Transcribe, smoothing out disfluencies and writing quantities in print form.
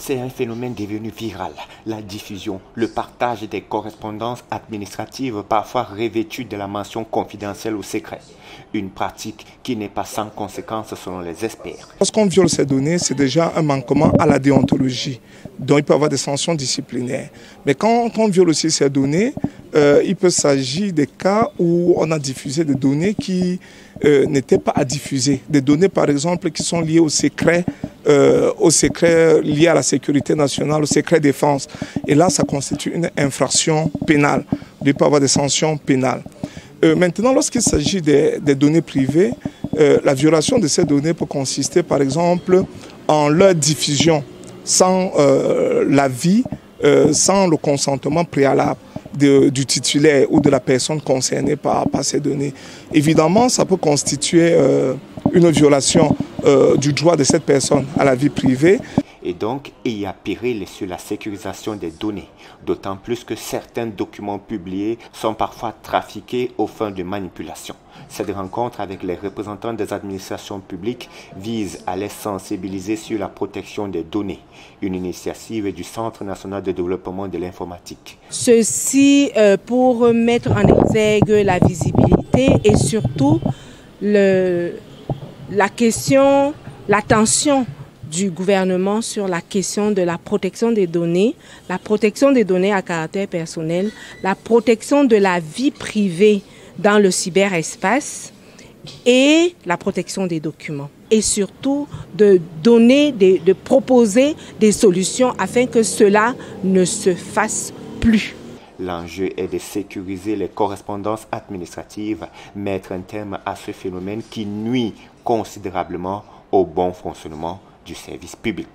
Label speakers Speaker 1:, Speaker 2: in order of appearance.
Speaker 1: C'est un phénomène devenu viral. La diffusion, le partage des correspondances administratives parfois revêtues de la mention confidentielle ou secret. Une pratique qui n'est pas sans conséquences selon les experts.
Speaker 2: Lorsqu'on viole ces données, c'est déjà un manquement à la déontologie. Donc il peut y avoir des sanctions disciplinaires. Mais quand on viole aussi ces données, il peut s'agir des cas où on a diffusé des données qui n'étaient pas à diffuser. Des données par exemple qui sont liées au secret lié à la sécurité nationale, au secret défense. Et là, ça constitue une infraction pénale. Il peut y avoir des sanctions pénales. Maintenant, lorsqu'il s'agit des données privées, la violation de ces données peut consister, par exemple, en leur diffusion sans l'avis, sans le consentement préalable du titulaire ou de la personne concernée par ces données. Évidemment, ça peut constituer une violation du droit de cette personne à la vie privée.
Speaker 1: Et donc, il y a péril sur la sécurisation des données, d'autant plus que certains documents publiés sont parfois trafiqués aux fins de manipulation. Cette rencontre avec les représentants des administrations publiques vise à les sensibiliser sur la protection des données, une initiative du Centre national de développement de l'informatique.
Speaker 3: Ceci pour mettre en exergue la visibilité et surtout l'attention du gouvernement sur la question de la protection des données à caractère personnel, la protection de la vie privée dans le cyberespace et la protection des documents. Et surtout de proposer des solutions afin que cela ne se fasse plus.
Speaker 1: L'enjeu est de sécuriser les correspondances administratives, mettre un terme à ce phénomène qui nuit considérablement au bon fonctionnement du service public.